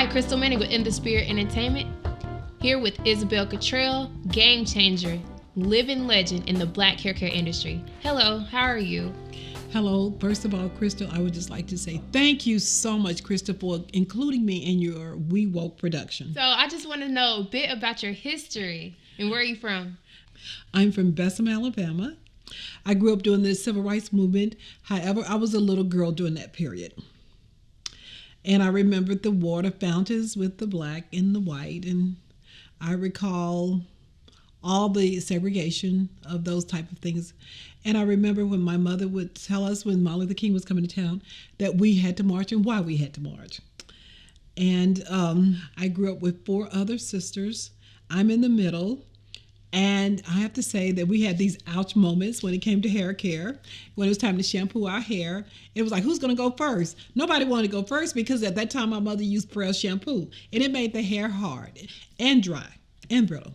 Hi, Crystal Manning with In the Spirit Entertainment, here with Isabell Cottrell, game changer, living legend in the black hair care industry. Hello, how are you? Hello. First of all, Crystal, I would just like to say thank you so much, Crystal, for including me in your WeWoke production. So I just want to know a bit about your history and where are you from? I'm from Bessemer, Alabama. I grew up during the civil rights movement. However, I was a little girl during that period. And I remembered the water fountains with the black and the white. And I recall all the segregation of those type of things. And I remember when my mother would tell us when Martin Luther King was coming to town that we had to march and why we had to march. And I grew up with 4 other sisters. I'm in the middle. And I have to say that we had these ouch moments when it came to hair care. When it was time to shampoo our hair, it was like, who's going to go first? Nobody wanted to go first because at that time my mother used Press shampoo. And it made the hair hard and dry and brittle.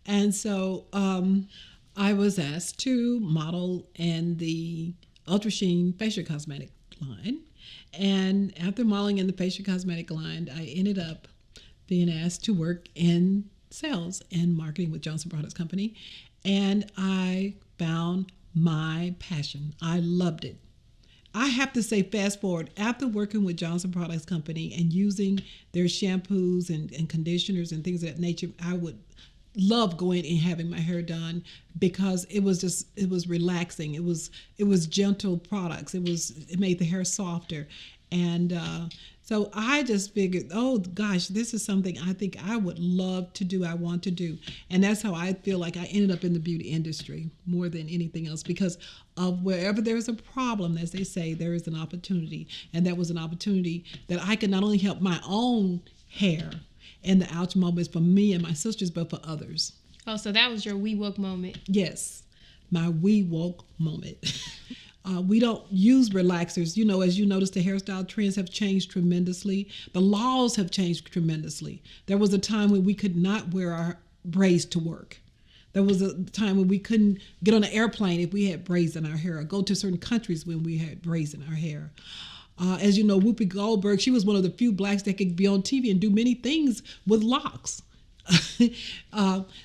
And so I was asked to model in the Ultra Sheen facial cosmetic line. And after modeling in the facial cosmetic line, I ended up being asked to work in sales and marketing with Johnson Products Company. And I found my passion. I loved it. I have to say, fast forward, after working with Johnson Products Company and using their shampoos and conditioners and things of that nature, I would love going and having my hair done because it was relaxing. It was gentle products. It made the hair softer. And so I just figured, oh gosh, this is something I think I would love to do, I want to do. And that's how I feel like I ended up in the beauty industry more than anything else, because of wherever there's a problem, as they say, there is an opportunity. And that was an opportunity that I could not only help my own hair and the ouch moments for me and my sisters, but for others. Oh, so that was your WeWoke moment. Yes, my WeWoke moment. We don't use relaxers. You know, as you notice, the hairstyle trends have changed tremendously. The laws have changed tremendously. There was a time when we could not wear our braids to work. There was a time when we couldn't get on an airplane if we had braids in our hair, or go to certain countries when we had braids in our hair. As you know, Whoopi Goldberg, she was one of the few blacks that could be on TV and do many things with locks.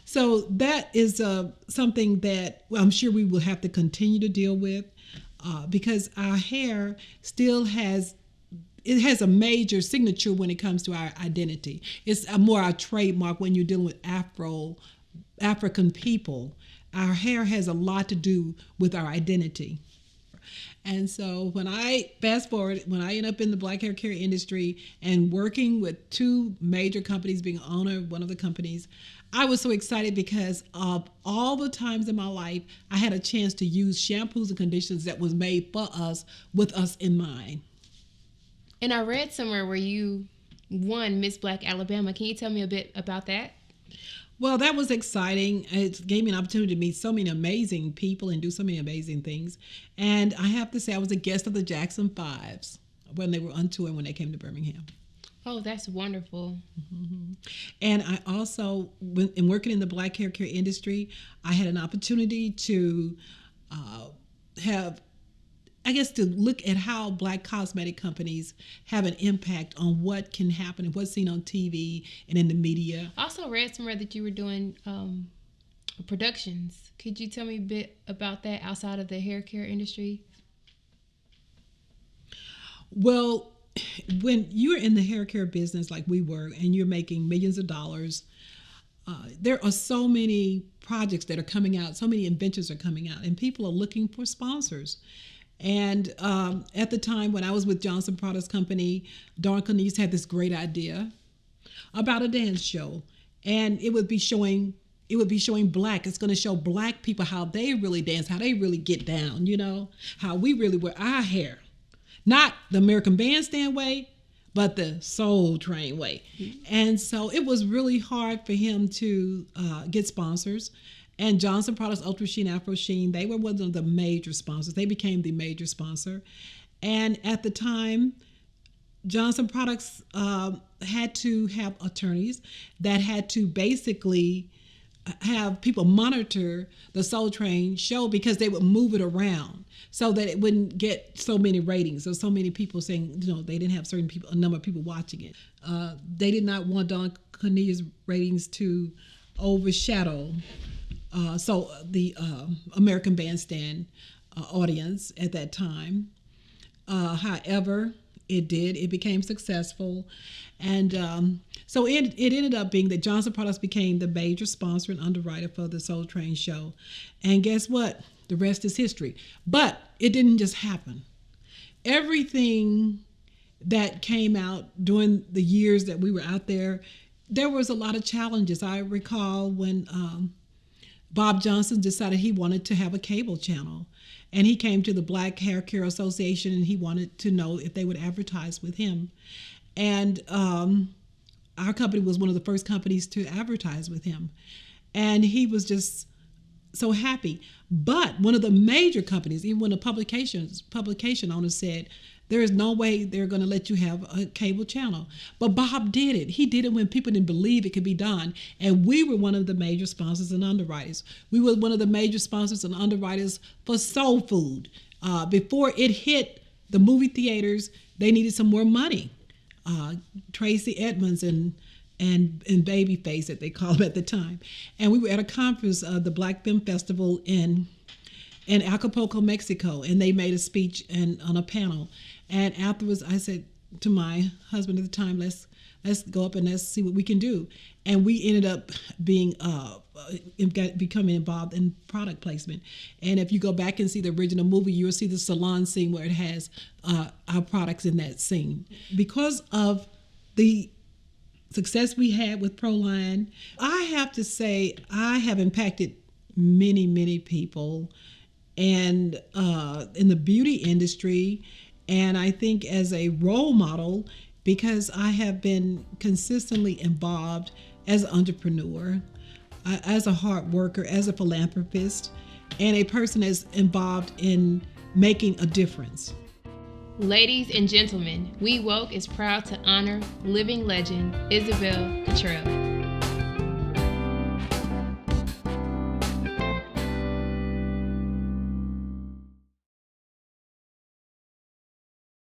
So that is something that I'm sure we will have to continue to deal with. Because our hair still has a major signature when it comes to our identity. It's more our trademark when you're dealing with African people. Our hair has a lot to do with our identity. And so when I end up in the black hair care industry and working with 2 major companies, being owner of one of the companies, I was so excited because of all the times in my life I had a chance to use shampoos and conditioners that was made for us, with us in mind. And I read somewhere where you won Miss Black Alabama. Can you tell me a bit about that? Well, that was exciting. It gave me an opportunity to meet so many amazing people and do so many amazing things. And I have to say, I was a guest of the Jackson 5s when they were on tour when they came to Birmingham. Oh, that's wonderful. Mm-hmm. And I also, in working in the black hair care industry, I had an opportunity to to look at how black cosmetic companies have an impact on what can happen and what's seen on TV and in the media. I also read somewhere that you were doing productions. Could you tell me a bit about that outside of the hair care industry? Well, when you're in the hair care business like we were and you're making millions of dollars, there are so many projects that are coming out, so many inventions are coming out, and people are looking for sponsors. And at the time when I was with Johnson Products Company, Dawn Canese had this great idea about a dance show, and it would be showing black. It's going to show black people how they really dance, how they really get down, you know, how we really wear our hair. Not the American Bandstand way, but the Soul Train way. Mm-hmm. And so it was really hard for him to get sponsors. And Johnson Products, Ultra Sheen, Afro Sheen, they were one of the major sponsors. They became the major sponsor. And at the time, Johnson Products had to have attorneys that had to basically have people monitor the Soul Train show because they would move it around so that it wouldn't get so many ratings or so many people saying, they didn't have a number of people watching it. They did not want Don Cornelius' ratings to overshadow the American Bandstand audience at that time. However, it did. It became successful. And so it ended up being that Johnson Products became the major sponsor and underwriter for the Soul Train show. And guess what? The rest is history. But it didn't just happen. Everything that came out during the years that we were out there was a lot of challenges. I recall when Bob Johnson decided he wanted to have a cable channel. And he came to the Black Hair Care Association and he wanted to know if they would advertise with him. And our company was one of the first companies to advertise with him. And he was just so happy. But one of the major companies, even when the publication owner said, there is no way they're going to let you have a cable channel. But Bob did it. He did it when people didn't believe it could be done. And we were one of the major sponsors and underwriters. We were one of the major sponsors and underwriters for Soul Food. Before it hit the movie theaters, they needed some more money. Tracy Edmonds and Babyface, that they called him at the time. And we were at a conference, the Black Film Festival in Acapulco, Mexico, and they made a speech on a panel. And afterwards, I said to my husband at the time, let's go up and let's see what we can do. And we ended up becoming involved in product placement. And if you go back and see the original movie, you'll see the salon scene where it has our products in that scene. Because of the success we had with Proline, I have to say I have impacted many, many people and in the beauty industry, and I think as a role model, because I have been consistently involved as an entrepreneur, as a hard worker, as a philanthropist, and a person that's involved in making a difference. Ladies and gentlemen, WeWoke is proud to honor living legend Isabell Cottrell.